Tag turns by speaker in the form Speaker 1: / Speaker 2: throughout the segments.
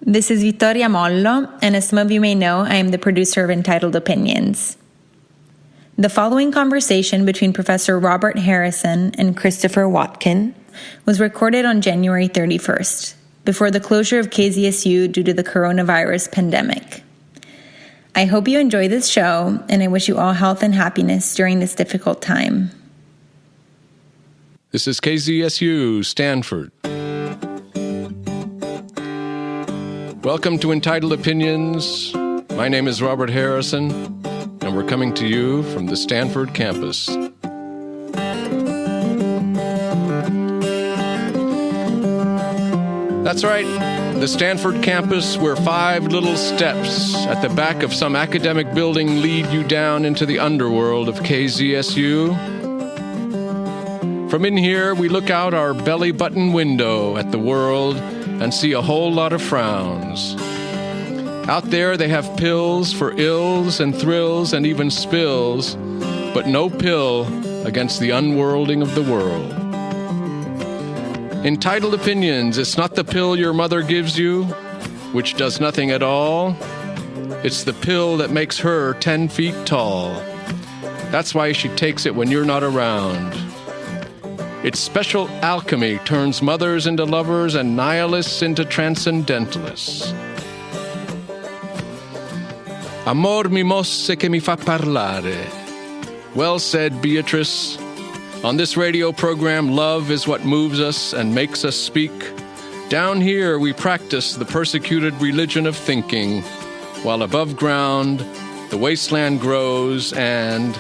Speaker 1: This is Vittoria Mollo, and as some of you may know, I am the producer of Entitled Opinions. The following conversation between Professor Robert Harrison and Christopher Watkin was recorded on January 31st, before the closure of KZSU due to the coronavirus pandemic. I hope you enjoy this show, and I wish you all health and happiness during this difficult time.
Speaker 2: This is KZSU, Stanford. Welcome to Entitled Opinions. My name is Robert Harrison, and we're coming to you from the Stanford campus. That's right, the Stanford campus, where 5 little steps at the back of some academic building lead you down into the underworld of KZSU. From in here, we look out our belly button window at the world and see a whole lot of frowns. Out there, they have pills for ills and thrills and even spills, but no pill against the unworlding of the world. Entitled Opinions, it's not the pill your mother gives you, which does nothing at all. It's the pill that makes her 10 feet tall. That's why she takes it when you're not around. Its special alchemy turns mothers into lovers and nihilists into transcendentalists. Amor mi mosse che mi fa parlare. Well said, Beatrice. On this radio program, love is what moves us and makes us speak. Down here, we practice the persecuted religion of thinking, while above ground, the wasteland grows and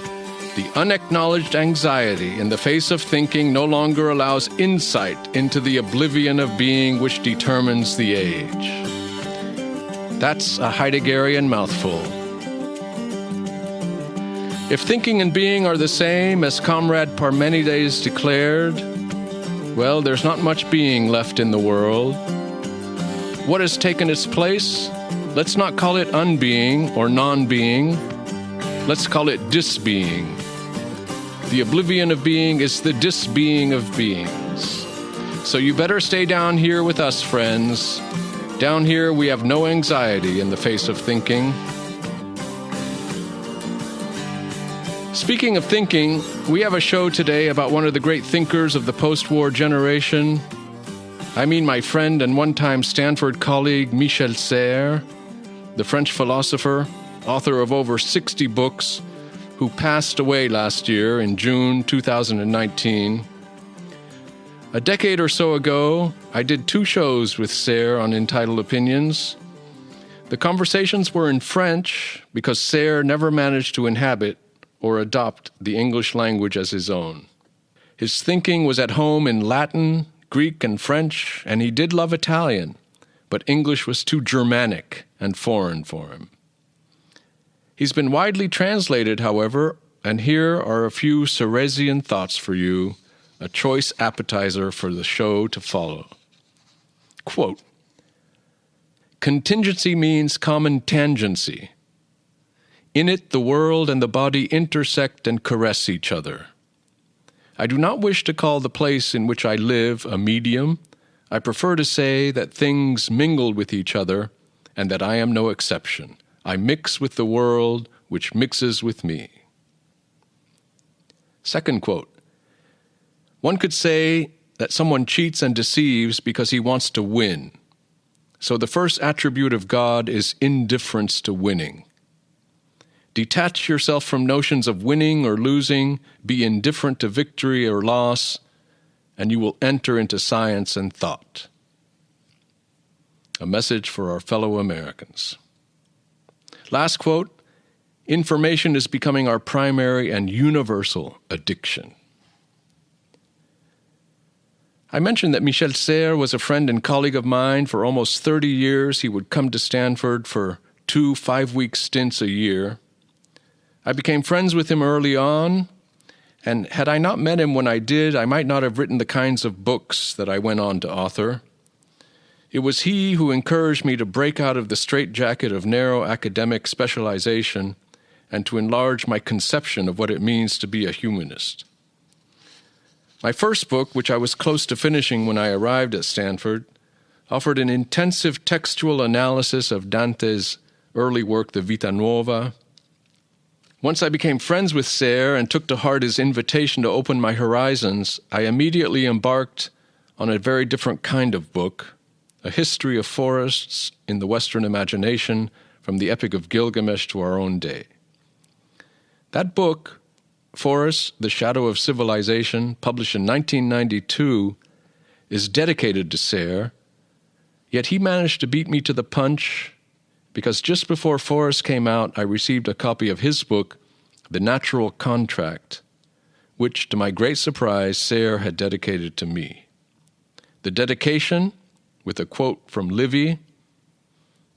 Speaker 2: the unacknowledged anxiety in the face of thinking no longer allows insight into the oblivion of being which determines the age. That's a Heideggerian mouthful. If thinking and being are the same, as Comrade Parmenides declared, well, there's not much being left in the world. What has taken its place? Let's not call it unbeing or non-being. Let's call it disbeing. The oblivion of being is the disbeing of beings. So you better stay down here with us, friends. Down here we have no anxiety in the face of thinking. Speaking of thinking, we have a show today about one of the great thinkers of the post-war generation. I mean my friend and one-time Stanford colleague Michel Serres, the French philosopher, author of over 60 books, who passed away last year in June 2019. A decade or so ago, I did 2 shows with Serres on Entitled Opinions. The conversations were in French because Serres never managed to inhabit or adopt the English language as his own. His thinking was at home in Latin, Greek, and French, and he did love Italian, but English was too Germanic and foreign for him. He's been widely translated, however, and here are a few Serresian thoughts for you, a choice appetizer for the show to follow. Quote, "Contingency means common tangency. In it, the world and the body intersect and caress each other. I do not wish to call the place in which I live a medium. I prefer to say that things mingle with each other and that I am no exception. I mix with the world, which mixes with me." Second quote, "One could say that someone cheats and deceives because he wants to win. So the first attribute of God is indifference to winning. Detach yourself from notions of winning or losing, be indifferent to victory or loss, and you will enter into science and thought." A message for our fellow Americans. Last quote, "Information is becoming our primary and universal addiction." I mentioned that Michel Serres was a friend and colleague of mine. For almost 30 years, he would come to Stanford for 2 5-week stints a year. I became friends with him early on, and had I not met him when I did, I might not have written the kinds of books that I went on to author. It was he who encouraged me to break out of the straitjacket of narrow academic specialization and to enlarge my conception of what it means to be a humanist. My first book, which I was close to finishing when I arrived at Stanford, offered an intensive textual analysis of Dante's early work, the Vita Nuova. Once I became friends with Serres and took to heart his invitation to open my horizons, I immediately embarked on a very different kind of book, a history of forests in the Western imagination from the Epic of Gilgamesh to our own day. That book, Forests, The Shadow of Civilization, published in 1992, is dedicated to Serres, yet he managed to beat me to the punch because just before Forests came out, I received a copy of his book, The Natural Contract, which, to my great surprise, Serres had dedicated to me. The dedication, with a quote from Livy,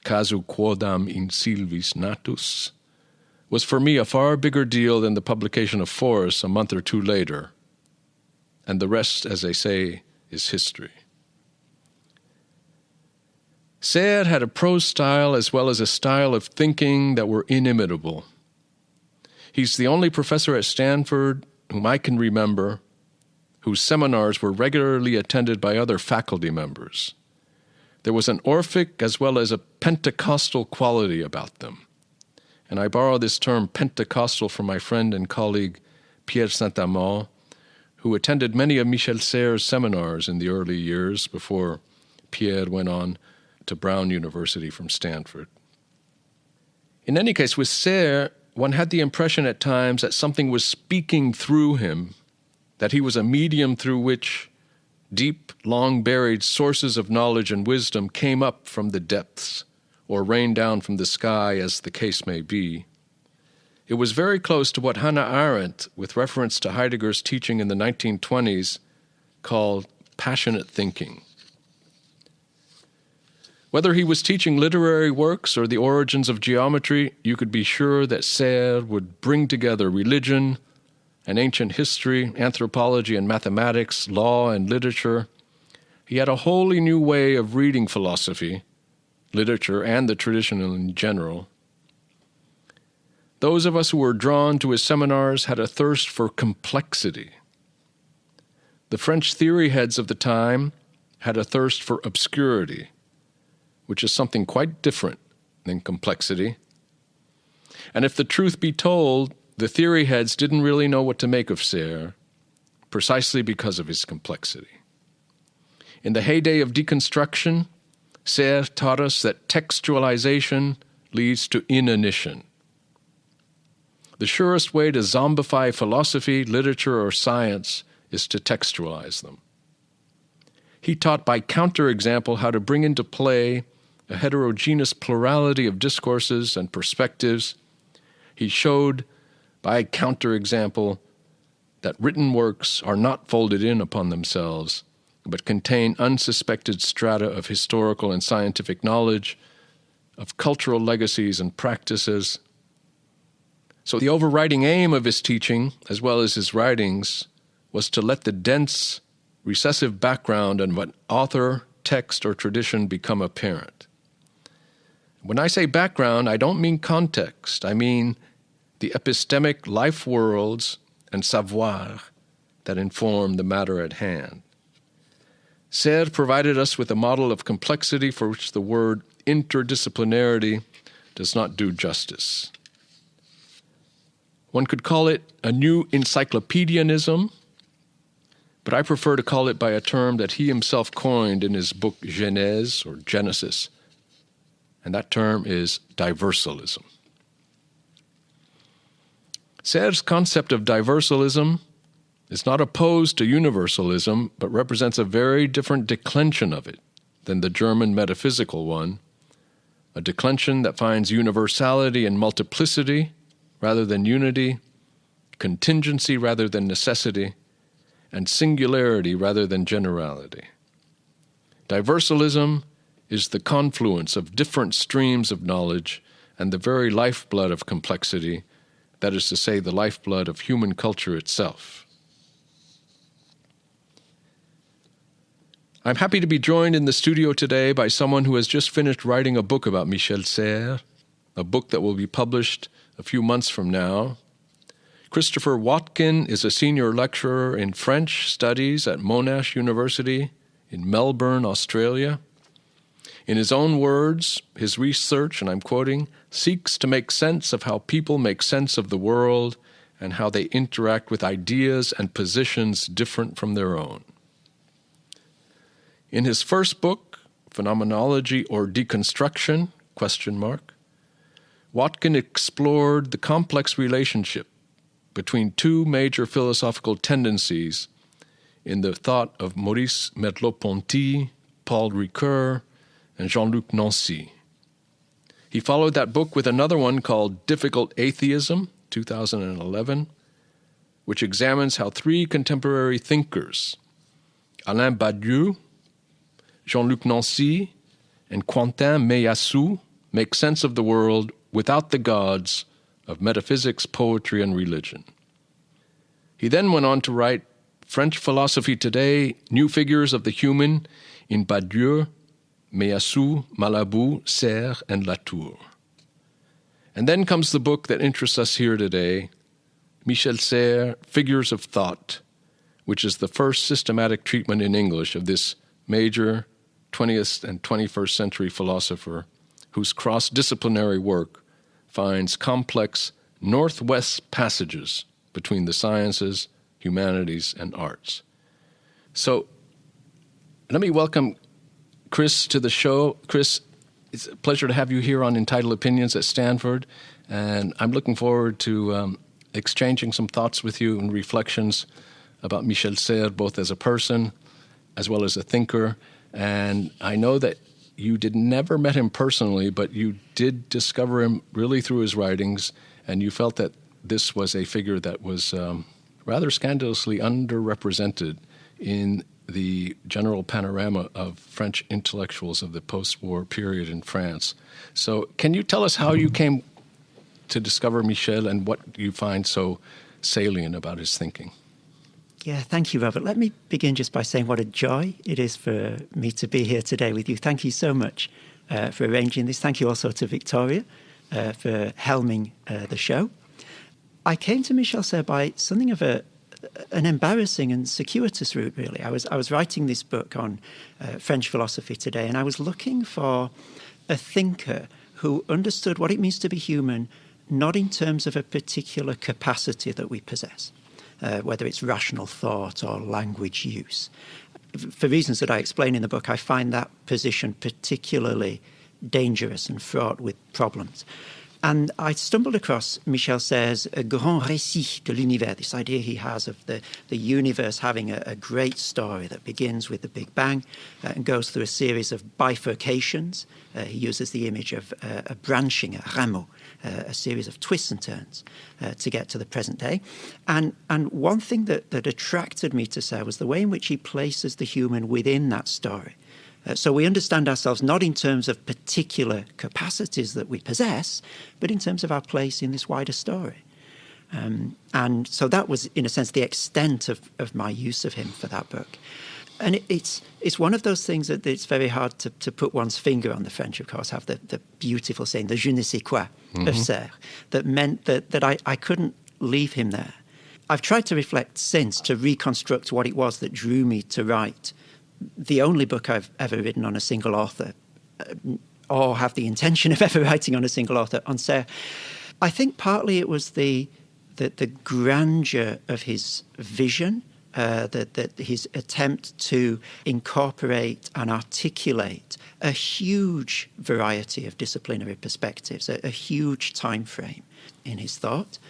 Speaker 2: casu quodam in silvis natus, was for me a far bigger deal than the publication of Forests a month or two later. And the rest, as they say, is history. Serres had a prose style as well as a style of thinking that were inimitable. He's the only professor at Stanford whom I can remember whose seminars were regularly attended by other faculty members. There was an Orphic as well as a Pentecostal quality about them. And I borrow this term Pentecostal from my friend and colleague Pierre Saint-Amand, who attended many of Michel Serres' seminars in the early years before Pierre went on to Brown University from Stanford. In any case, with Serres, one had the impression at times that something was speaking through him, that he was a medium through which deep, long-buried sources of knowledge and wisdom came up from the depths or rained down from the sky, as the case may be. It was very close to what Hannah Arendt, with reference to Heidegger's teaching in the 1920s, called passionate thinking. Whether he was teaching literary works or the origins of geometry, you could be sure that Serres would bring together religion and ancient history, anthropology and mathematics, law and literature. He had a wholly new way of reading philosophy, literature, and the tradition in general. Those of us who were drawn to his seminars had a thirst for complexity. The French theory heads of the time had a thirst for obscurity, which is something quite different than complexity. And if the truth be told, the theory heads didn't really know what to make of Serres, precisely because of his complexity. In the heyday of deconstruction, Serres taught us that textualization leads to inanition. The surest way to zombify philosophy, literature, or science is to textualize them. He taught by counterexample how to bring into play a heterogeneous plurality of discourses and perspectives. He showed by counterexample that written works are not folded in upon themselves, but contain unsuspected strata of historical and scientific knowledge, of cultural legacies and practices. So the overriding aim of his teaching, as well as his writings, was to let the dense, recessive background of an author, text, or tradition become apparent. When I say background, I don't mean context. I mean the epistemic life worlds and savoir that inform the matter at hand. Serres provided us with a model of complexity for which the word interdisciplinarity does not do justice. One could call it a new encyclopedianism, but I prefer to call it by a term that he himself coined in his book Genèse, or Genesis, and that term is diversalism. Serres' concept of diversalism is not opposed to universalism, but represents a very different declension of it than the German metaphysical one, a declension that finds universality in multiplicity rather than unity, contingency rather than necessity, and singularity rather than generality. Diversalism is the confluence of different streams of knowledge and the very lifeblood of complexity, that is to say, the lifeblood of human culture itself. I'm happy to be joined in the studio today by someone who has just finished writing a book about Michel Serres, a book that will be published a few months from now. Christopher Watkin is a senior lecturer in French studies at Monash University in Melbourne, Australia. In his own words, his research, and I'm quoting, seeks to make sense of how people make sense of the world and how they interact with ideas and positions different from their own. In his first book, Phenomenology or Deconstruction, ? Watkin explored the complex relationship between two major philosophical tendencies in the thought of Maurice Merleau-Ponty, Paul Ricoeur, and Jean-Luc Nancy. He followed that book with another one called Difficult Atheism, 2011, which examines how three contemporary thinkers, Alain Badiou, Jean-Luc Nancy, and Quentin Meillassoux, make sense of the world without the gods of metaphysics, poetry, and religion. He then went on to write French Philosophy Today, New Figures of the Human in Badiou, Meillassoux, Malabou, Serres, and Latour. And then comes the book that interests us here today, Michel Serres, Figures of Thought, which is the first systematic treatment in English of this major 20th and 21st century philosopher whose cross-disciplinary work finds complex northwest passages between the sciences, humanities, and arts. So let me welcome Chris to the show. Chris, it's a pleasure to have you here on Entitled Opinions at Stanford, and I'm looking forward to exchanging some thoughts with you and reflections about Michel Serres, both as a person as well as a thinker. And I know that you never met him personally, but you did discover him really through his writings, and you felt that this was a figure that was rather scandalously underrepresented in the general panorama of French intellectuals of the post-war period in France. So can you tell us how you came to discover Michel and what you find so salient about his thinking?
Speaker 3: Yeah, thank you, Robert. Let me begin just by saying what a joy it is for me to be here today with you. Thank you so much for arranging this. Thank you also to Victoria for helming the show. I came to Michel Serres by something of an embarrassing and circuitous route, really. I was writing this book on French philosophy today, and I was looking for a thinker who understood what it means to be human, not in terms of a particular capacity that we possess, whether it's rational thought or language use. For reasons that I explain in the book, I find that position particularly dangerous and fraught with problems. And I stumbled across Michel Serres' grand récit de l'univers, this idea he has of the universe having a great story that begins with the Big Bang and goes through a series of bifurcations. He uses the image of a branching, a rameau, a series of twists and turns to get to the present day. And one thing that attracted me to Serres was the way in which he places the human within that story. So we understand ourselves not in terms of particular capacities that we possess, but in terms of our place in this wider story. And so that was, in a sense, the extent of my use of him for that book. And it's one of those things that it's very hard to put one's finger on. The French, of course, have the beautiful saying, the je ne sais quoi of Serres, that meant that I couldn't leave him there. I've tried to reflect since to reconstruct what it was that drew me to write the only book I've ever written on a single author, or have the intention of ever writing on a single author, on Serres. I think partly it was the grandeur of his vision, that his attempt to incorporate and articulate a huge variety of disciplinary perspectives, a huge time frame in his thought.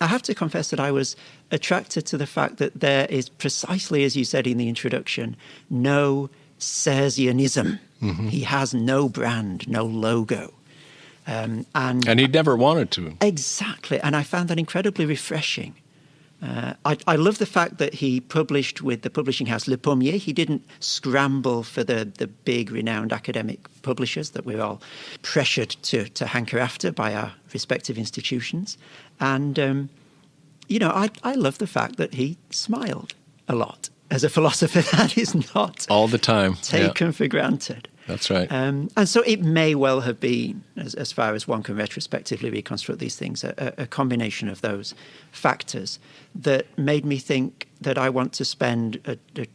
Speaker 3: I have to confess that I was attracted to the fact that there is, precisely as you said in the introduction, no Serresianism. He has no brand, no logo. And
Speaker 2: he never wanted to.
Speaker 3: Exactly. And I found that incredibly refreshing. I love the fact that he published with the publishing house Le Pommier. He didn't scramble for the big, renowned academic publishers that we're all pressured to hanker after by our respective institutions. And, I love the fact that he smiled a lot. As a philosopher, that is not
Speaker 2: all the time
Speaker 3: taken for granted.
Speaker 2: That's right.
Speaker 3: And so it may well have been, as far as one can retrospectively reconstruct these things, a combination of those factors that made me think that I want to spend a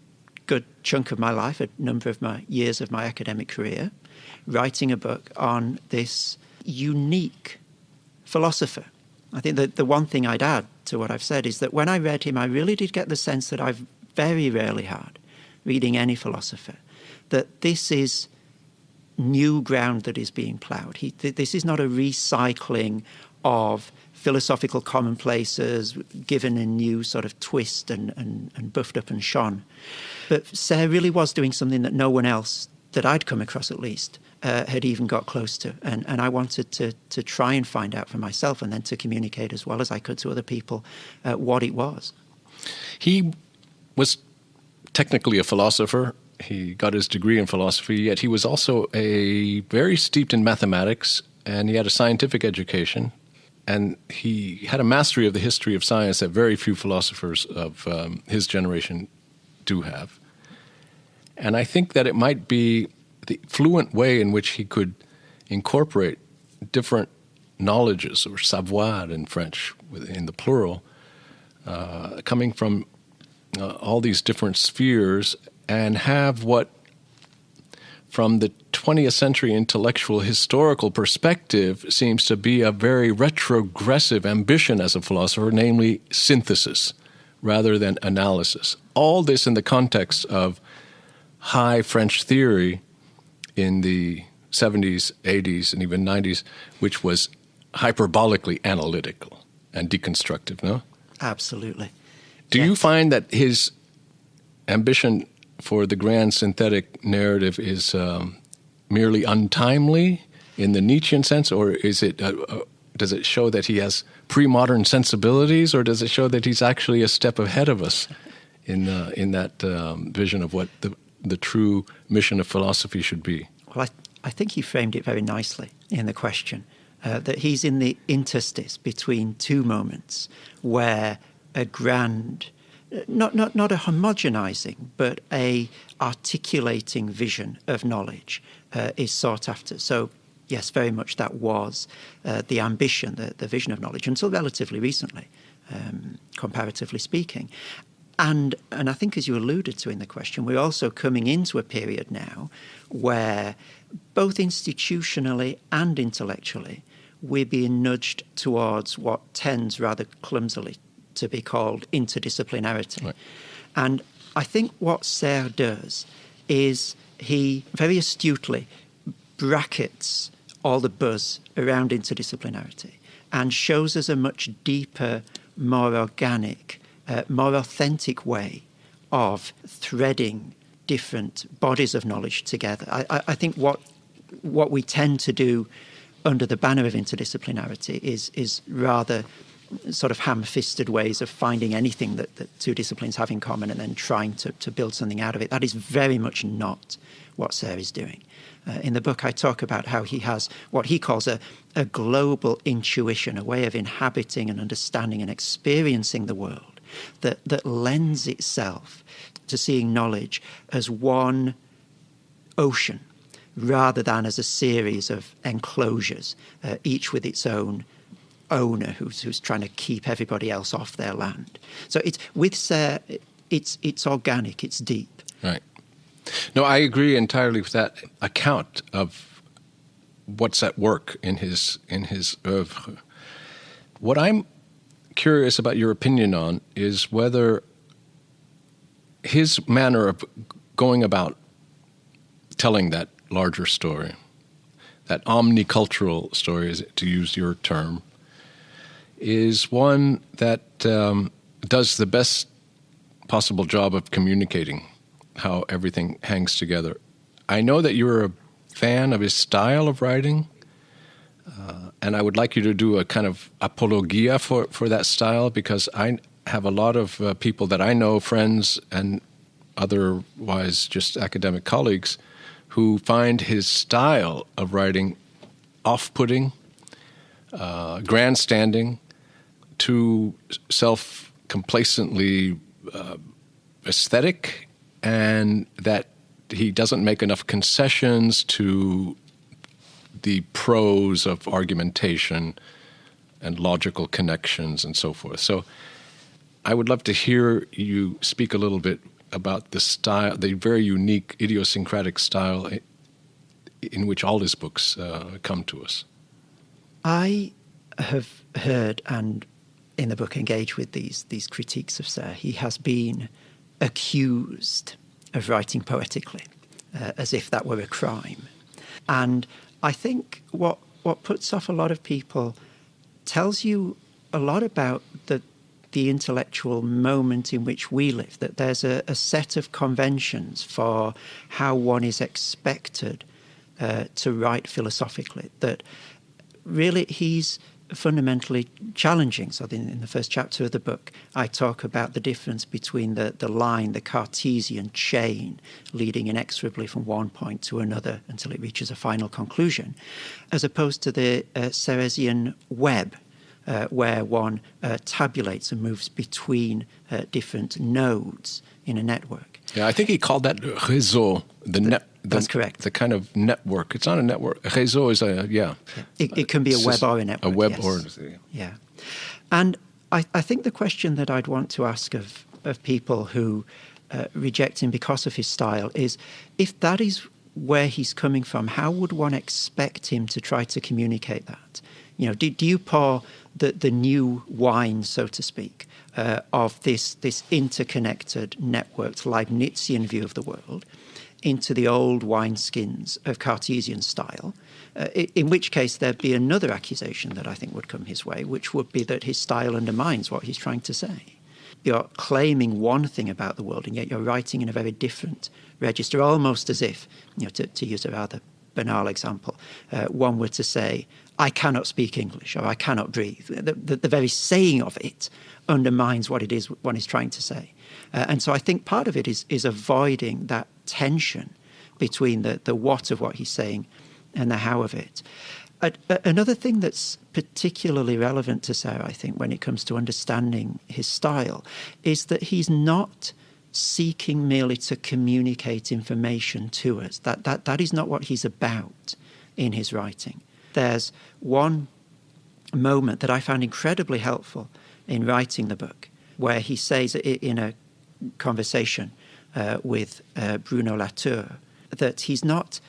Speaker 3: good chunk of my life, a number of my years of my academic career, writing a book on this unique philosopher. I think that the one thing I'd add to what I've said is that when I read him, I really did get the sense that I've very rarely had, reading any philosopher, that this is new ground that is being ploughed. This is not a recycling of philosophical commonplaces given a new sort of twist and buffed up and shone. But Serres really was doing something that no one else, that I'd come across at least, had even got close to. And I wanted to try and find out for myself and then to communicate as well as I could to other people what it was.
Speaker 2: He was technically a philosopher. He got his degree in philosophy, yet he was also very steeped in mathematics, and he had a scientific education. And he had a mastery of the history of science that very few philosophers of his generation do have. And I think that it might be the fluent way in which he could incorporate different knowledges, or savoir in French, in the plural, coming from all these different spheres, and have what, from the 20th century intellectual historical perspective, seems to be a very retrogressive ambition as a philosopher, namely synthesis rather than analysis. All this in the context of high French theory in the 70s, 80s, and even 90s, which was hyperbolically analytical and deconstructive, no?
Speaker 3: Absolutely.
Speaker 2: Do you find that his ambition for the grand synthetic narrative is merely untimely in the Nietzschean sense, or is it does it show that he has pre-modern sensibilities, or does it show that he's actually a step ahead of us in that vision of what the true mission of philosophy should be?
Speaker 3: Well, I think you framed it very nicely in the question, that he's in the interstice between two moments where a grand, not a homogenizing, but a articulating vision of knowledge is sought after. So, yes, very much that was the ambition, the vision of knowledge, until relatively recently, comparatively speaking. And I think, as you alluded to in the question, we're also coming into a period now where, both institutionally and intellectually, we're being nudged towards what tends rather clumsily to be called interdisciplinarity. Right. And I think what Serres does is he very astutely brackets all the buzz around interdisciplinarity and shows us a much deeper, more organic, more authentic way of threading different bodies of knowledge together. I think what we tend to do under the banner of interdisciplinarity is rather sort of ham-fisted ways of finding anything that two disciplines have in common and then trying to build something out of it. That is very much not what Serres is doing. In the book, I talk about how he has what he calls a global intuition, a way of inhabiting and understanding and experiencing the world that lends itself to seeing knowledge as one ocean rather than as a series of enclosures, each with its own owner who's trying to keep everybody else off their land. So it's with Serres, it's organic, it's deep.
Speaker 2: Right. No, I agree entirely with that account of what's at work in his oeuvre. What I'm curious about your opinion on is whether his manner of going about telling that larger story, that omnicultural story, to use your term, is one that does the best possible job of communicating how everything hangs together. I know that you're a fan of his style of writing, and I would like you to do a kind of apologia for that style, because I have a lot of people that I know, friends and otherwise just academic colleagues, who find his style of writing off-putting, grandstanding, too self-complacently aesthetic, and that he doesn't make enough concessions to the prose of argumentation and logical connections and so forth. So I would love to hear you speak a little bit about the style, the very unique idiosyncratic style in which all his books come to us.
Speaker 3: I have heard and in the book engage with these critiques of Serres. He has been accused of writing poetically, as if that were a crime. And I think what puts off a lot of people tells you a lot about the intellectual moment in which we live, that there's a set of conventions for how one is expected to write philosophically, that really he's fundamentally challenging. So in the first chapter of the book, I talk about the difference between the line, the Cartesian chain, leading inexorably from one point to another until it reaches a final conclusion, as opposed to the Serresian web, where one tabulates and moves between different nodes in a network.
Speaker 2: Yeah, I think he called that réseau,
Speaker 3: That's correct.
Speaker 2: The kind of network. It's not a network. Réseau is
Speaker 3: It can be a web or a network.
Speaker 2: A web
Speaker 3: yes.
Speaker 2: or...
Speaker 3: Yeah. And I think the question that I'd want to ask of people who reject him because of his style is, if that is where he's coming from, how would one expect him to try to communicate that? You know, do you pour the new wine, so to speak, of this interconnected, networked Leibnizian view of the world into the old wineskins of Cartesian style, in which case there'd be another accusation that I think would come his way, which would be that his style undermines what he's trying to say. You're claiming one thing about the world, and yet you're writing in a very different register, almost as if, to use a rather banal example, one were to say, I cannot speak English, or I cannot breathe. The very saying of it undermines what it is one is trying to say. And so I think part of it is avoiding that tension between the what of what he's saying and the how of it. Another thing that's particularly relevant to Serres, I think, when it comes to understanding his style, is that he's not seeking merely to communicate information to us. That is not what he's about in his writing. There's one moment that I found incredibly helpful in writing the book, where he says in a conversation with Bruno Latour that he's not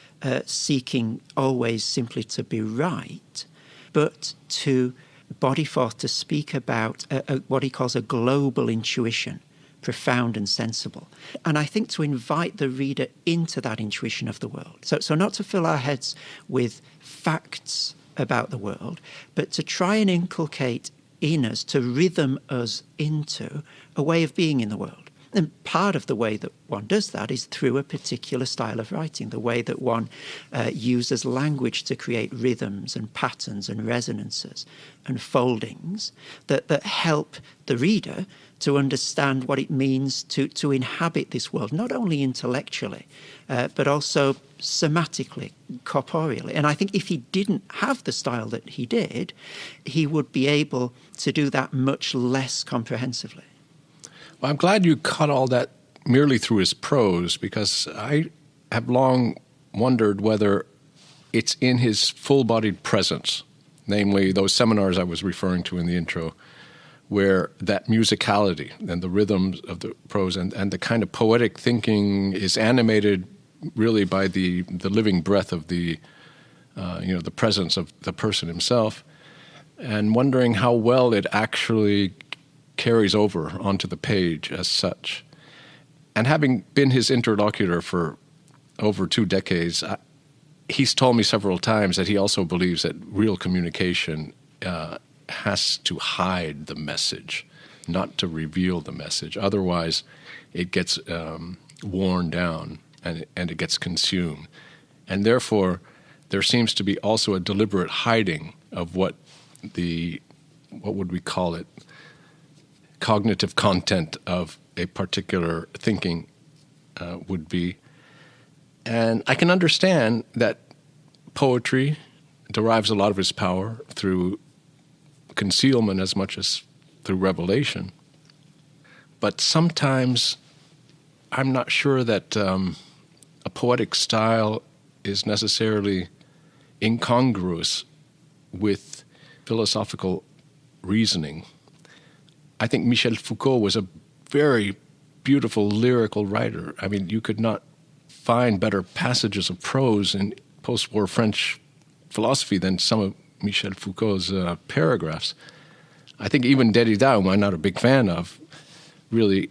Speaker 3: seeking always simply to be right, but to body forth, to speak about what he calls a global intuition, profound and sensible. And I think to invite the reader into that intuition of the world. So not to fill our heads with facts about the world, but to try and inculcate in us, to rhythm us into a way of being in the world. And part of the way that one does that is through a particular style of writing, the way that one uses language to create rhythms and patterns and resonances and foldings that help the reader to understand what it means to inhabit this world, not only intellectually, but also somatically, corporeally. And I think if he didn't have the style that he did, he would be able to do that much less comprehensively.
Speaker 2: Well, I'm glad you caught all that merely through his prose, because I have long wondered whether it's in his full-bodied presence, namely those seminars I was referring to in the intro, where that musicality and the rhythms of the prose and the kind of poetic thinking is animated really by the living breath of the presence of the person himself, and wondering how well it actually carries over onto the page as such. And having been his interlocutor for over 2 decades, he's told me several times that he also believes that real communication has to hide the message, not to reveal the message. Otherwise, it gets worn down and it gets consumed. And therefore, there seems to be also a deliberate hiding of what would we call it, cognitive content of a particular thinking would be. And I can understand that poetry derives a lot of its power through concealment as much as through revelation. But sometimes I'm not sure that a poetic style is necessarily incongruous with philosophical reasoning. I think Michel Foucault was a very beautiful lyrical writer. I mean, you could not find better passages of prose in post-war French philosophy than some of Michel Foucault's paragraphs. I think even Derrida, whom I'm not a big fan of, really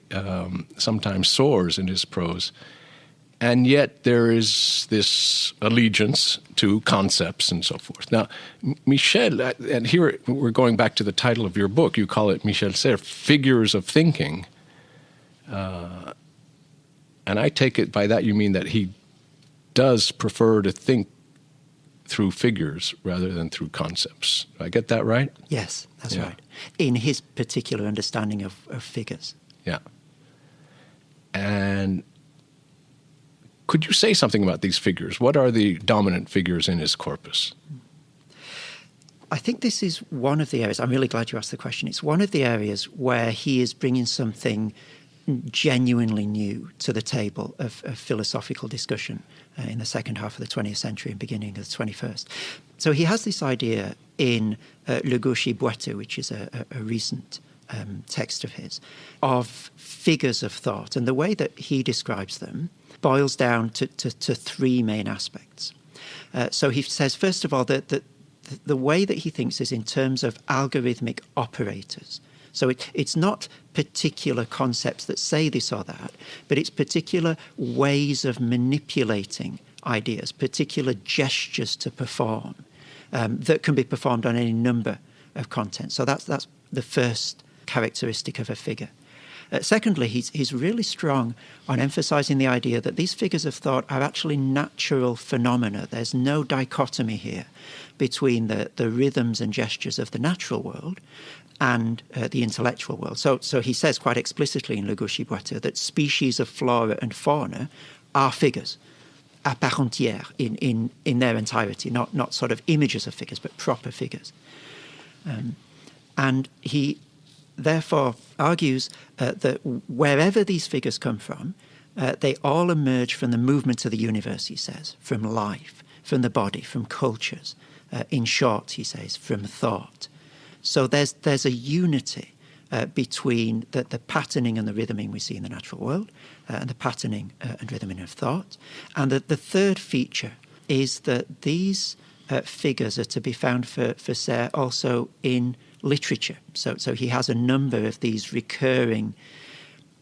Speaker 2: sometimes soars in his prose. And yet there is this allegiance to concepts and so forth. Now, Michel, and here we're going back to the title of your book. You call it, Michel Serres, Figures of Thinking. And I take it by that you mean that he does prefer to think through figures rather than through concepts. Do I get that right?
Speaker 3: Yes, that's right. In his particular understanding of figures.
Speaker 2: Yeah. And could you say something about these figures? What are the dominant figures in his corpus?
Speaker 3: I think this is one of the areas, I'm really glad you asked the question, it's one of the areas where he is bringing something genuinely new to the table of philosophical discussion in the second half of the 20th century and beginning of the 21st. So he has this idea in Le Gaucher Boiteux, which is a recent text of his, of figures of thought. And the way that he describes them boils down to three main aspects. So he says, first of all, that the way that he thinks is in terms of algorithmic operators. So it's not particular concepts that say this or that, but it's particular ways of manipulating ideas, particular gestures to perform that can be performed on any number of contents. So that's the first characteristic of a figure. Secondly, he's really strong on emphasizing the idea that these figures of thought are actually natural phenomena. There's no dichotomy here between the rhythms and gestures of the natural world and the intellectual world. So he says quite explicitly in Le Gaucher Boiteux that species of flora and fauna are figures, à part entière, in their entirety, not sort of images of figures, but proper figures. And he therefore argues that wherever these figures come from, they all emerge from the movement of the universe, he says, from life, from the body, from cultures. In short, he says, from thought. So there's a unity between the patterning and the rhythming we see in the natural world, and the patterning and rhythming of thought. And the third feature is that these figures are to be found for Serres also in literature. So he has a number of these recurring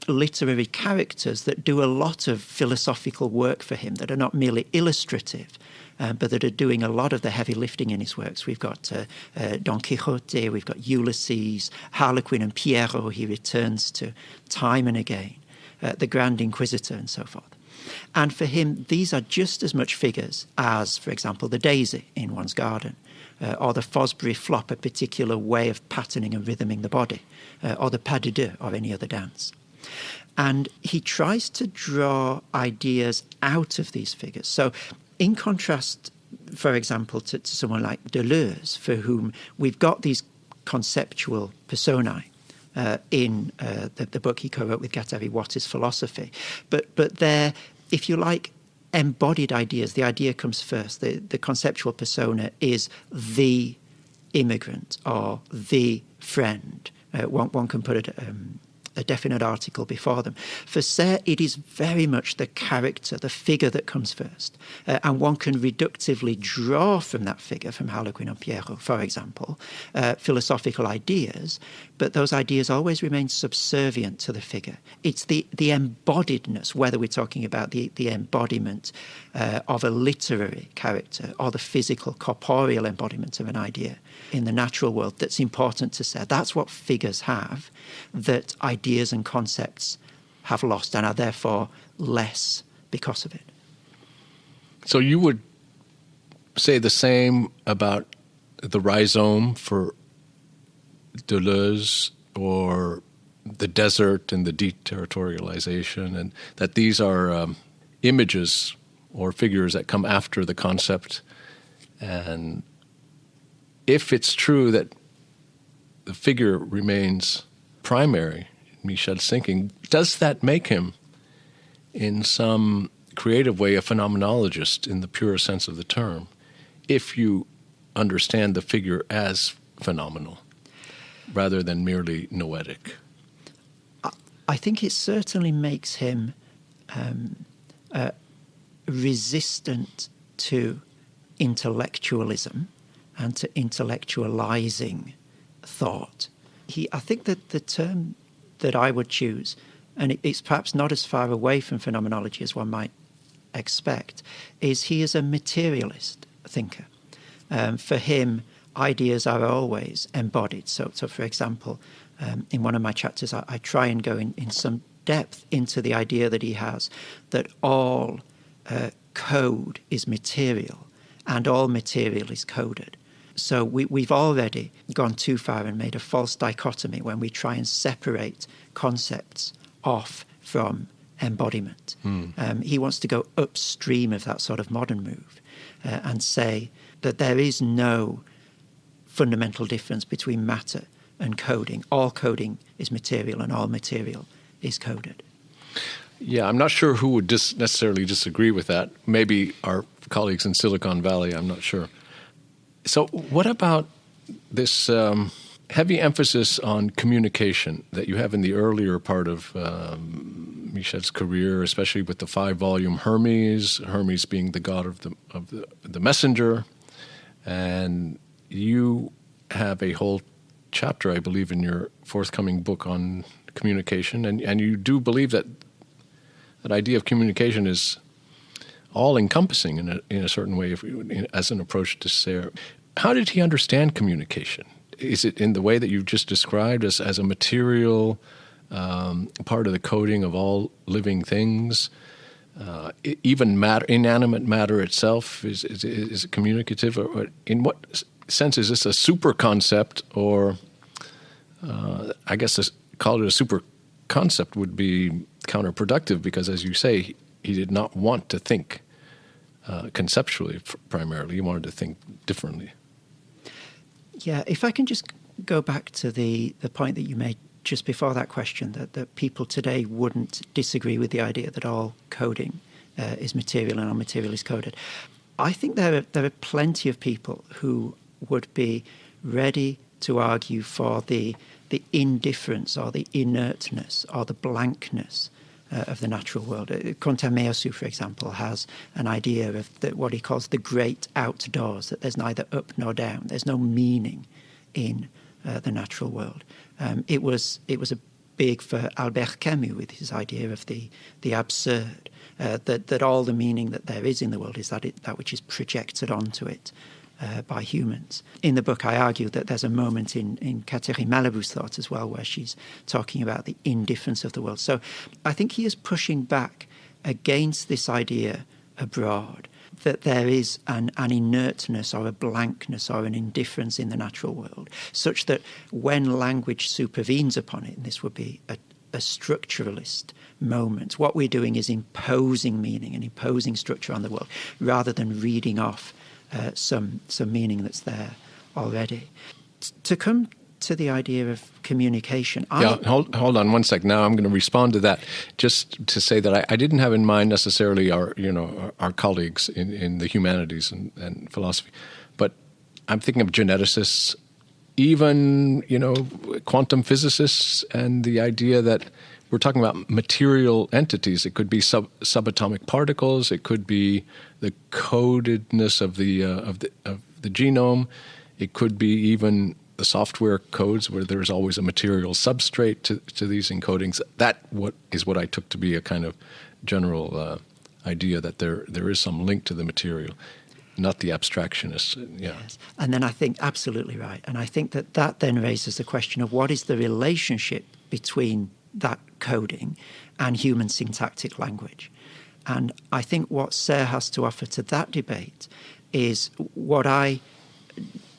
Speaker 3: literary characters that do a lot of philosophical work for him, that are not merely illustrative, but that are doing a lot of the heavy lifting in his works. We've got Don Quixote, we've got Ulysses, Harlequin and Pierrot he returns to time and again, the Grand Inquisitor and so forth. And for him, these are just as much figures as, for example, the daisy in one's garden, or the Fosbury flop, a particular way of patterning and rhythming the body, or the pas de deux, or any other dance. And he tries to draw ideas out of these figures. So in contrast, for example, to someone like Deleuze, for whom we've got these conceptual personae in the book he co-wrote with Guattari, What is Philosophy? But they're, if you like, embodied ideas. The idea comes first. The conceptual persona is the immigrant or the friend. One can put a definite article before them. For Serres, it is very much the character, the figure that comes first. And one can reductively draw from that figure, from Harlequin and Pierrot, for example, philosophical ideas, but those ideas always remain subservient to the figure. It's the embodiedness, whether we're talking about the embodiment of a literary character or the physical, corporeal embodiment of an idea in the natural world, that's important to Serres. That's what figures have, that ideas and concepts have lost and are therefore less because of it.
Speaker 2: So you would say the same about the rhizome for Deleuze, or the desert and the deterritorialization, and that these are images or figures that come after the concept. And if it's true that the figure remains primary in Michel's thinking, does that make him, in some creative way, a phenomenologist in the pure sense of the term, if you understand the figure as phenomenal rather than merely noetic?
Speaker 3: I think it certainly makes him resistant to intellectualism and to intellectualizing thought. I think that the term that I would choose, and it's perhaps not as far away from phenomenology as one might expect, is he is a materialist thinker. For him, ideas are always embodied. So for example, in one of my chapters, I try and go in some depth into the idea that he has that all code is material and all material is coded. So we've already gone too far and made a false dichotomy when we try and separate concepts off from embodiment. He wants to go upstream of that sort of modern move and say that there is no fundamental difference between matter and coding. All coding is material and all material is coded.
Speaker 2: Yeah, I'm not sure who would necessarily disagree with that. Maybe our colleagues in Silicon Valley, I'm not sure. So what about this heavy emphasis on communication that you have in the earlier part of Michel's career, especially with the 5-volume Hermes being the god of the messenger, and you have a whole chapter, I believe, in your forthcoming book on communication, and you do believe that idea of communication is all-encompassing in a certain way, as an approach to Serres. How did he understand communication? Is it in the way that you've just described as a material part of the coding of all living things? Even inanimate matter itself is communicative? Or in what sense is this a super concept? Or I guess call it a super concept would be counterproductive because, as you say, he did not want to think conceptually primarily. He wanted to think differently.
Speaker 3: Yeah, if I can just go back to the point that you made just before that question, that people today wouldn't disagree with the idea that all coding is material and all material is coded. I think there are plenty of people who would be ready to argue for the indifference or the inertness or the blankness of the natural world. Contameosu, for example, has an idea of what he calls the great outdoors, that there's neither up nor down. There's no meaning in the natural world. It was a big for Albert Camus with his idea of the absurd, that all the meaning that there is in the world is that which is projected onto it by humans. In the book, I argue that there's a moment in Catherine Malabou's thought as well where she's talking about the indifference of the world. So I think he is pushing back against this idea abroad that there is an inertness or a blankness or an indifference in the natural world, such that when language supervenes upon it, and this would be a structuralist moment, what we're doing is imposing meaning and imposing structure on the world rather than reading off some meaning that's there already. To come to the idea of communication,
Speaker 2: hold on one sec. Now I'm going to respond to that, just to say that I didn't have in mind necessarily our colleagues in the humanities and philosophy, but I'm thinking of geneticists, even quantum physicists, and the idea that we're talking about material entities. It could be subatomic particles. It could be the codedness of the genome. It could be even the software codes where there's always a material substrate to these encodings. That is what I took to be a kind of general idea that there is some link to the material, not the abstractionists. Yeah.
Speaker 3: Yes. And then I think absolutely right. And I think that then raises the question of what is the relationship between that coding and human syntactic language. And I think what Serres has to offer to that debate is what I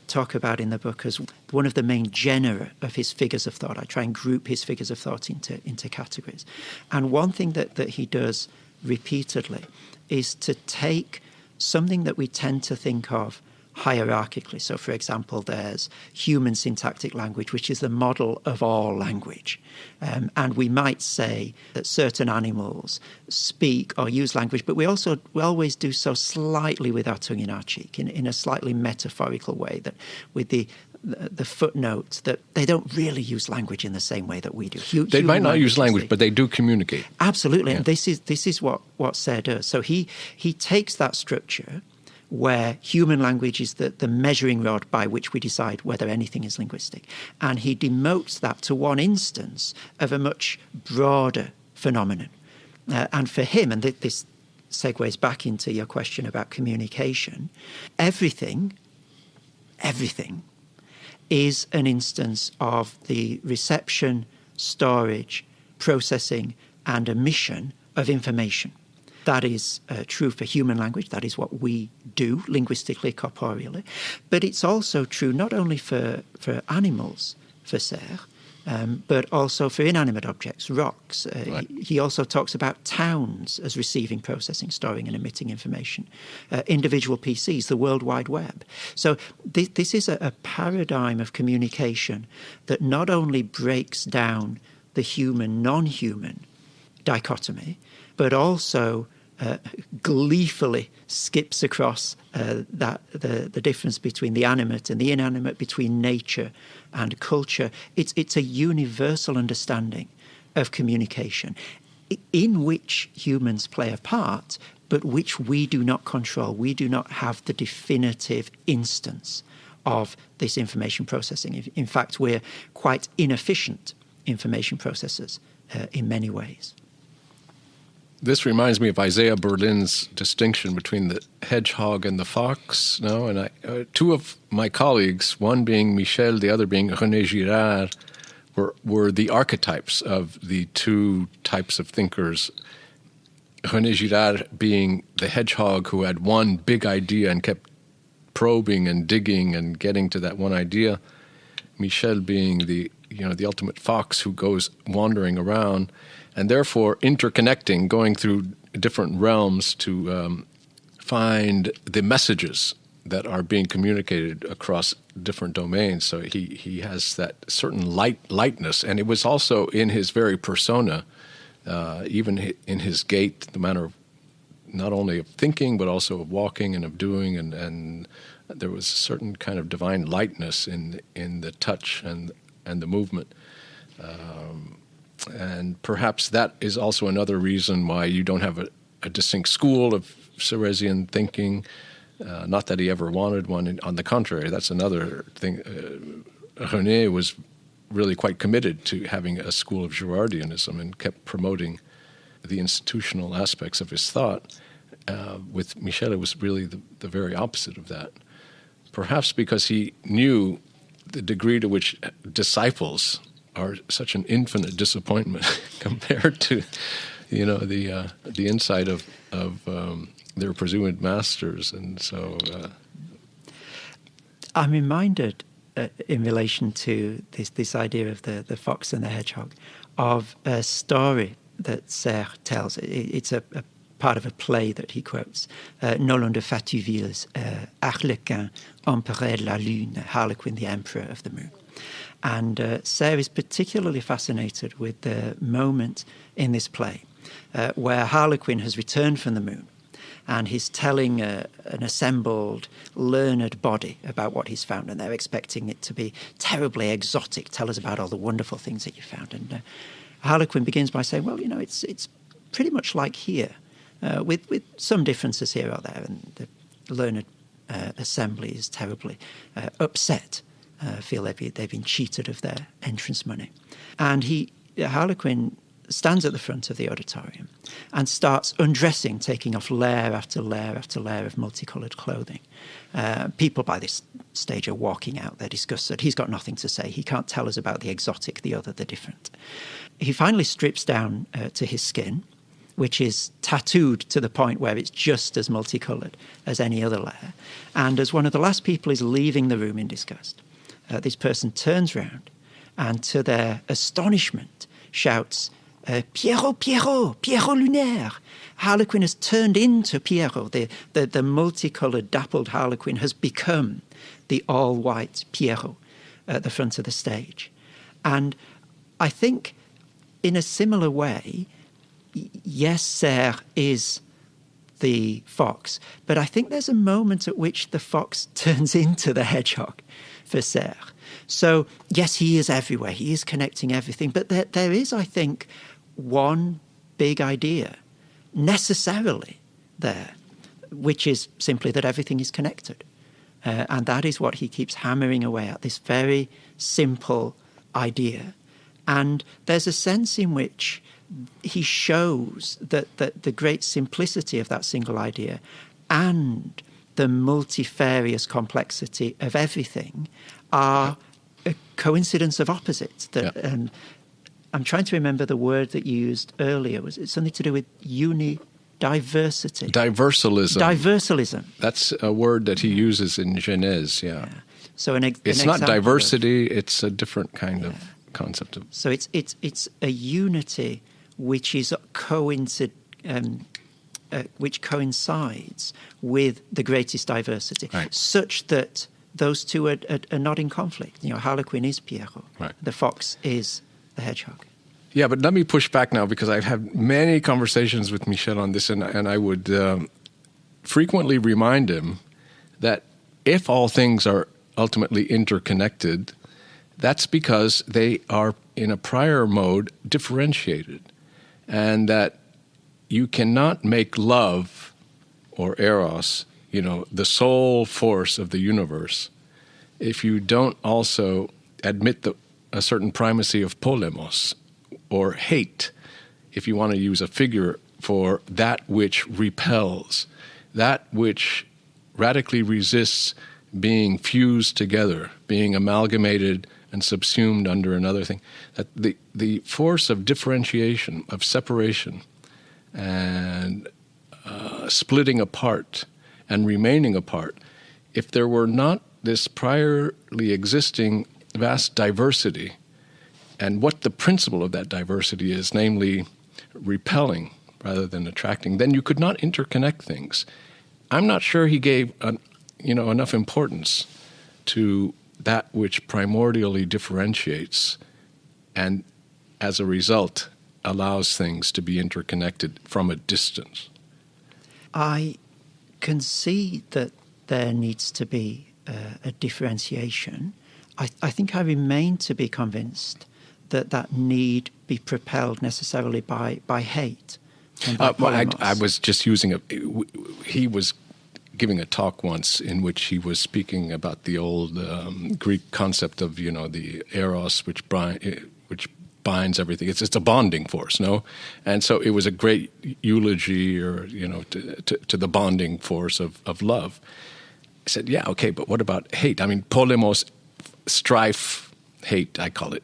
Speaker 3: talk about in the book as one of the main genera of his figures of thought. I try and group his figures of thought into categories. And one thing that he does repeatedly is to take something that we tend to think of hierarchically. So, for example, there's human syntactic language, which is the model of all language. And we might say that certain animals speak or use language, but we always do so slightly with our tongue in our cheek, in a slightly metaphorical way, that with the footnote that they don't really use language in the same way that we do.
Speaker 2: They might not use language, but they do communicate.
Speaker 3: Absolutely.
Speaker 2: Yeah.
Speaker 3: And this is what Serres does. So he takes that structure, where human language is the measuring rod by which we decide whether anything is linguistic. And he demotes that to one instance of a much broader phenomenon. And for him, and this segues back into your question about communication, everything is an instance of the reception, storage, processing, and emission of information. That is true for human language. That is what we do linguistically, corporeally. But it's also true not only for animals, for Serres, but also for inanimate objects, rocks.
Speaker 2: Right.
Speaker 3: He also talks about towns as receiving, processing, storing, and emitting information. Individual PCs, the World Wide Web. So this is a paradigm of communication that not only breaks down the human, non-human dichotomy, but also gleefully skips across the difference between the animate and the inanimate, between nature and culture. It's a universal understanding of communication in which humans play a part, but which we do not control. We do not have the definitive instance of this information processing. In fact, we're quite inefficient information processors in many ways.
Speaker 2: This reminds me of Isaiah Berlin's distinction between the hedgehog and the fox. No, and two of my colleagues, one being Michel, the other being René Girard, were the archetypes of the two types of thinkers. René Girard being the hedgehog who had one big idea and kept probing and digging and getting to that one idea. Michel being the ultimate fox who goes wandering around, and therefore interconnecting, going through different realms to find the messages that are being communicated across different domains. So he has that certain lightness, and it was also in his very persona, even in his gait, the manner of not only of thinking but also of walking and of doing, and there was a certain kind of divine lightness in the touch and the movement. And perhaps that is also another reason why you don't have a distinct school of Serresian thinking. Not that he ever wanted one. On the contrary, that's another thing. René was really quite committed to having a school of Girardianism and kept promoting the institutional aspects of his thought. With Michel, it was really the very opposite of that. Perhaps because he knew the degree to which disciples are such an infinite disappointment compared to, the insight of their presumed masters, and so.
Speaker 3: I'm reminded, in relation to this idea of the fox and the hedgehog, of a story that Serres tells. It's a part of a play that he quotes, Nolan de Fatuville's Harlequin, Empereur de la Lune, Harlequin, the Emperor of the Moon. And Serres is particularly fascinated with the moment in this play where Harlequin has returned from the moon and he's telling an assembled, learned body about what he's found, and they're expecting it to be terribly exotic. Tell us about all the wonderful things that you found. And Harlequin begins by saying, well, it's pretty much like here, with some differences here or there. And the learned assembly is terribly upset, feel they've been cheated of their entrance money. And Harlequin stands at the front of the auditorium and starts undressing, taking off layer after layer after layer of multicoloured clothing. People by this stage are walking out. They're disgusted. He's got nothing to say. He can't tell us about the exotic, the other, the different. He finally strips down to his skin, which is tattooed to the point where it's just as multicoloured as any other layer. And as one of the last people is leaving the room in disgust, this person turns round and, to their astonishment, shouts, Pierrot, Pierrot, Pierrot lunaire. Harlequin has turned into Pierrot. The multicoloured, dappled Harlequin has become the all-white Pierrot at the front of the stage. And I think, in a similar way, yes, Serres is the fox, but I think there's a moment at which the fox turns into the hedgehog for Serres. So, yes, he is everywhere. He is connecting everything. But there is, I think, one big idea necessarily there which is simply that everything is connected. And that is what he keeps hammering away at, this very simple idea. And there's a sense in which he shows that the great simplicity of that single idea and the multifarious complexity of everything are a coincidence of opposites. I'm trying to remember the word that you used earlier. Was it something to do with diversity? Diversalism.
Speaker 2: That's a word that he uses in Genèse, yeah.
Speaker 3: So
Speaker 2: it's not diversity, it's a different kind of concept.
Speaker 3: So it's a unity which is which coincides with the greatest diversity, such that those two are not in conflict. Harlequin is Pierrot.
Speaker 2: Right.
Speaker 3: The fox is the hedgehog.
Speaker 2: Yeah, but let me push back now, because I've had many conversations with Michel on this, and I would frequently remind him that if all things are ultimately interconnected, that's because they are in a prior mode differentiated, and that you cannot make love or eros, the sole force of the universe, if you don't also admit a certain primacy of polemos, or hate, if you want to use a figure for that which repels, that which radically resists being fused together, being amalgamated and subsumed under another thing. That the force of differentiation, of separation, and splitting apart and remaining apart, if there were not this priorly existing vast diversity, and what the principle of that diversity is, namely repelling rather than attracting, then you could not interconnect things. I'm not sure he gave enough importance to that which primordially differentiates and, as a result, allows things to be interconnected from a distance.
Speaker 3: I can see that there needs to be a differentiation. I think I remain to be convinced that need be propelled necessarily by hate.
Speaker 2: I was just using he was giving a talk once in which he was speaking about the old Greek concept of the eros, which binds everything. It's a bonding force, no? And so it was a great eulogy, or to the bonding force of love. I said, yeah, okay, but what about hate? I mean, polemos, strife, hate, I call it.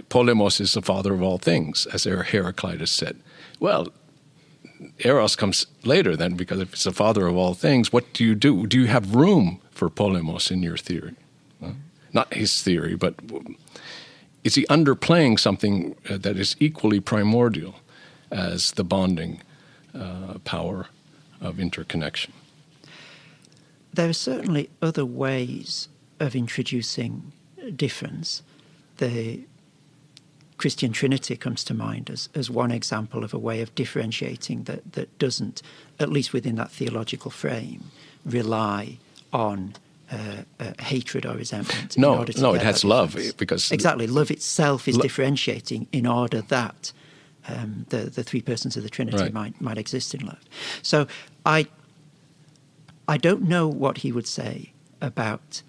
Speaker 2: Polemos is the father of all things, as Heraclitus said. Well, eros comes later then, because if it's the father of all things, what do you do? Do you have room for polemos in your theory? Not his theory, but is he underplaying something that is equally primordial as the bonding power of interconnection?
Speaker 3: There are certainly other ways of introducing difference. The Christian Trinity comes to mind as one example of a way of differentiating that doesn't, at least within that theological frame, rely on hatred or resentment.
Speaker 2: No, it has love, because
Speaker 3: exactly, love itself is differentiating in order that the three persons of the Trinity might exist in love. So I don't know what he would say about.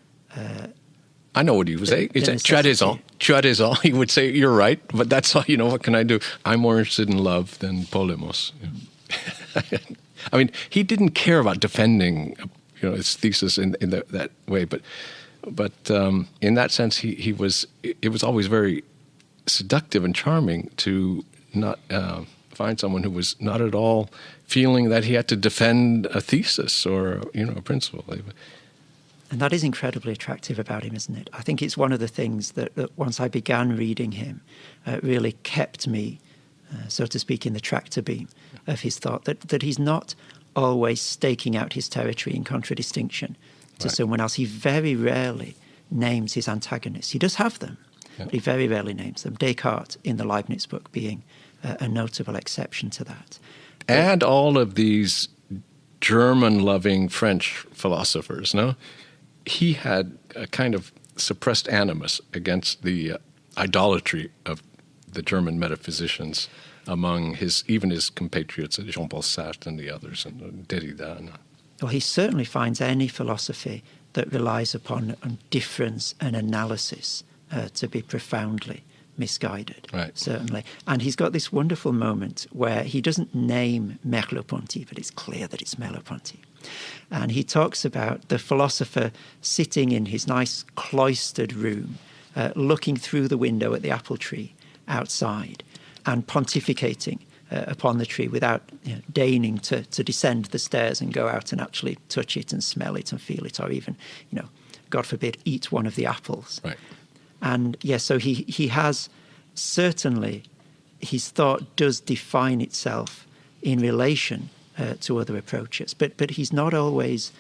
Speaker 2: I know what he would say. He said, tu as raison. He would say, you're right, but that's all, what can I do? I'm more interested in love than polemos. I mean, he didn't care about defending, his thesis in that way, but in that sense, it was always very seductive and charming to not find someone who was not at all feeling that he had to defend a thesis or, a principle.
Speaker 3: And that is incredibly attractive about him, isn't it? I think it's one of the things that once I began reading him, really kept me, so to speak, in the tractor beam of his thought, that he's not always staking out his territory in contradistinction to someone else. He very rarely names his antagonists. He does have them, but he very rarely names them. Descartes, in the Leibniz book, being a notable exception to that.
Speaker 2: And all of these German-loving French philosophers, no? He had a kind of suppressed animus against the idolatry of the German metaphysicians among his compatriots, Jean-Paul Sartre and the others, and Derrida.
Speaker 3: well, he certainly finds any philosophy that relies upon difference and analysis to be profoundly misguided,
Speaker 2: right.
Speaker 3: Certainly. And he's got this wonderful moment where he doesn't name Merleau-Ponty, but it's clear that it's Merleau-Ponty. And he talks about the philosopher sitting in his nice cloistered room, looking through the window at the apple tree outside and pontificating upon the tree without deigning to descend the stairs and go out and actually touch it and smell it and feel it, or even, God forbid, eat one of the apples.
Speaker 2: Right.
Speaker 3: And so he has certainly, his thought does define itself in relation to other approaches, but he's not always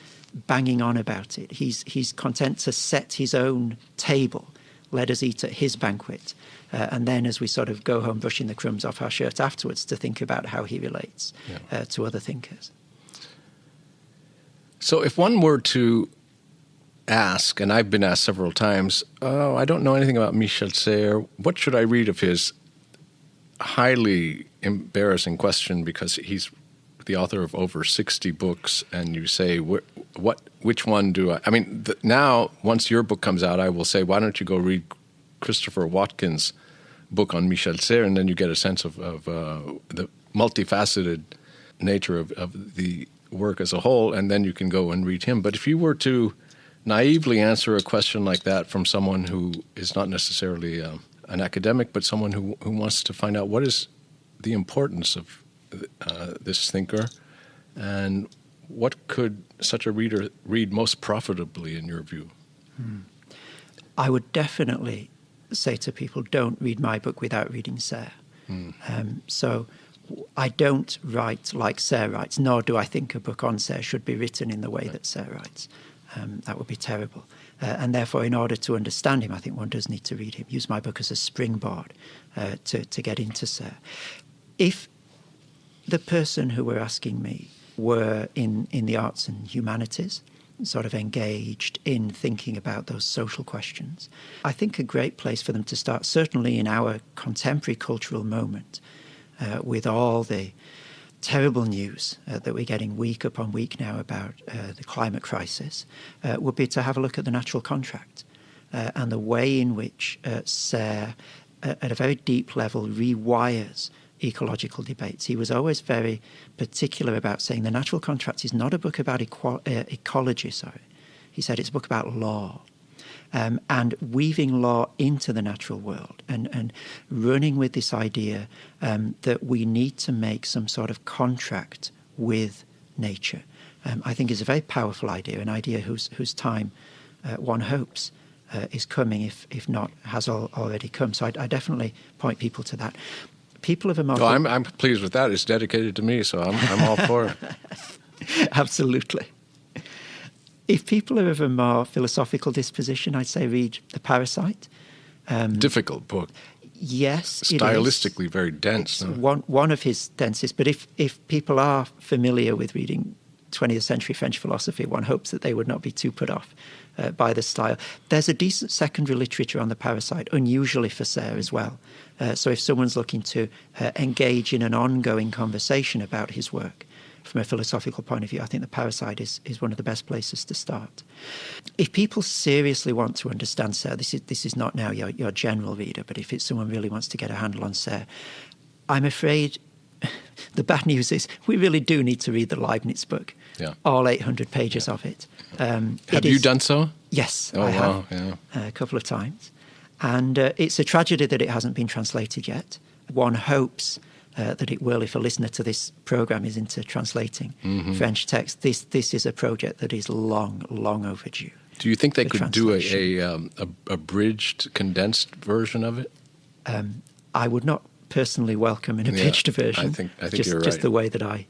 Speaker 3: banging on about it. He's content to set his own table, let us eat at his banquet, and then as we sort of go home brushing the crumbs off our shirt afterwards, to think about how he relates to other thinkers.
Speaker 2: So if one were to ask, and I've been asked several times, I don't know anything about Michel Serres, what should I read of his? Highly embarrassing question, because he's the author of over 60 books, and you say, which one do I mean, now, once your book comes out, I will say, why don't you go read Christopher Watkin's book on Michel Serres, and then you get a sense of the multifaceted nature of the work as a whole, and then you can go and read him. But if you were to naively answer a question like that from someone who is not necessarily an academic, but someone who wants to find out what is the importance of this thinker, and what could such a reader read most profitably in your view?
Speaker 3: I would definitely say to people, don't read my book without reading Serres. So I don't write like Serres writes, nor do I think a book on Serres should be written in the way that Serres writes. That would be terrible. And therefore, in order to understand him, I think one does need to read him. Use my book as a springboard to get into Serres. If the person who were asking me were in the arts and humanities, sort of engaged in thinking about those social questions, I think a great place for them to start, certainly in our contemporary cultural moment, with all the terrible news that we're getting week upon week now about the climate crisis, would be to have a look at the natural contract and the way in which Serres, at a very deep level, rewires ecological debates. He was always very particular about saying the natural contract is not a book about ecology, He said it's a book about law. And weaving law into the natural world and running with this idea that we need to make some sort of contract with nature, I think is a very powerful idea, an idea whose time one hopes is coming, if not has already come. So I definitely point people to that. People of a more...
Speaker 2: I'm pleased with that. It's dedicated to me, so I'm all for it.
Speaker 3: Absolutely. If people are of a more philosophical disposition, I'd say read The Parasite.
Speaker 2: Difficult book.
Speaker 3: Yes,
Speaker 2: stylistically very dense.
Speaker 3: It's one of his densest. But if people are familiar with reading 20th century French philosophy, one hopes that they would not be too put off by the style. There's a decent secondary literature on The Parasite, unusually for Serres as well. So if someone's looking to engage in an ongoing conversation about his work from a philosophical point of view, I think The Parasite is one of the best places to start. If people seriously want to understand Serres, this is not now your general reader, but if it's someone really wants to get a handle on Serres, I'm afraid the bad news is we really do need to read the Leibniz book, all 800 pages of it.
Speaker 2: Have you done so?
Speaker 3: Yes,
Speaker 2: I have.
Speaker 3: A couple of times. And it's a tragedy that it hasn't been translated yet. One hopes that it will, if a listener to this program is into translating French text. This is a project that is long overdue.
Speaker 2: Do you think they could do a abridged, condensed version of it?
Speaker 3: I would not personally welcome an abridged version.
Speaker 2: I think you're right.
Speaker 3: Just the way that I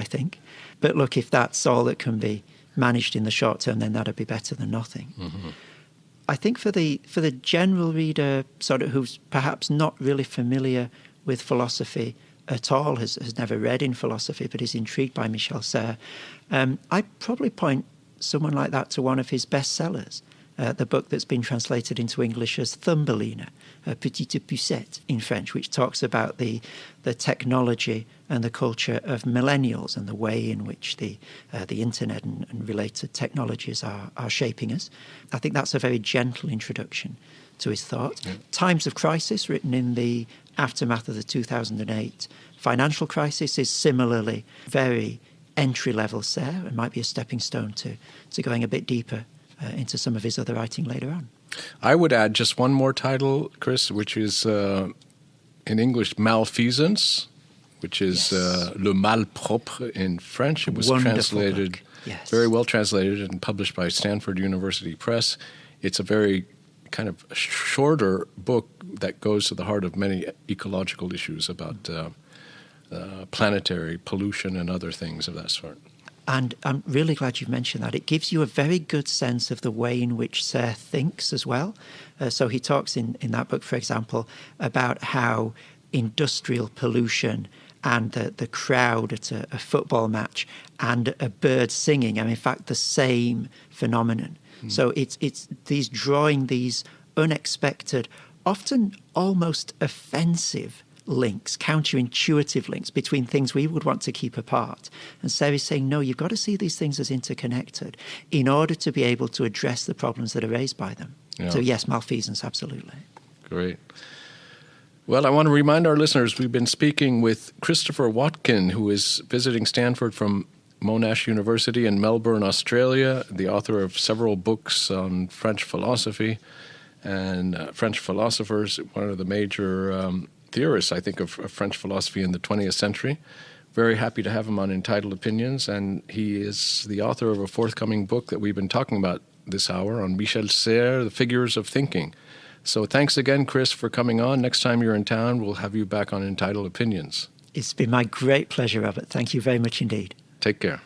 Speaker 3: think. But look, if that's all that can be managed in the short term, then that'd be better than nothing. I think for the general reader, sort of who's perhaps not really familiar with philosophy at all, has never read in philosophy, but is intrigued by Michel Serres, I'd probably point someone like that to one of his bestsellers, the book that's been translated into English as Thumbelina, Petite Poucette in French, which talks about the technology and the culture of millennials and the way in which the internet and related technologies are shaping us. I think that's a very gentle introduction to his thought. Yeah. Times of Crisis, written in the aftermath of the 2008 financial crisis, is similarly very entry-level Serres and might be a stepping stone to going a bit deeper into some of his other writing later on.
Speaker 2: I would add just one more title, Chris, which is in English Malfeasance, which is Le Malpropre in French. It was translated, very well translated and published by Stanford University Press. It's a very kind of shorter book that goes to the heart of many ecological issues about planetary pollution and other things of that sort.
Speaker 3: And I'm really glad you've mentioned that. It gives you a very good sense of the way in which Serres thinks as well. So he talks in that book, for example, about how industrial pollution and the crowd at a football match and a bird singing are in fact the same phenomenon. So it's these drawing these unexpected, often almost offensive links, counterintuitive links between things we would want to keep apart. And Serres is saying, no, you've got to see these things as interconnected in order to be able to address the problems that are raised by them. Yeah. So yes, malfeasance, absolutely.
Speaker 2: Great. Well, I want to remind our listeners we've been speaking with Christopher Watkin, who is visiting Stanford from Monash University in Melbourne, Australia, the author of several books on French philosophy and French philosophers, one of the major theorists, I think, of French philosophy in the 20th century. Very happy to have him on Entitled Opinions, and he is the author of a forthcoming book that we've been talking about this hour on Michel Serres, The Figures of Thinking. So thanks again, Chris, for coming on. Next time you're in town, we'll have you back on Entitled Opinions.
Speaker 3: It's been my great pleasure, Robert. Thank you very much indeed.
Speaker 2: Take care.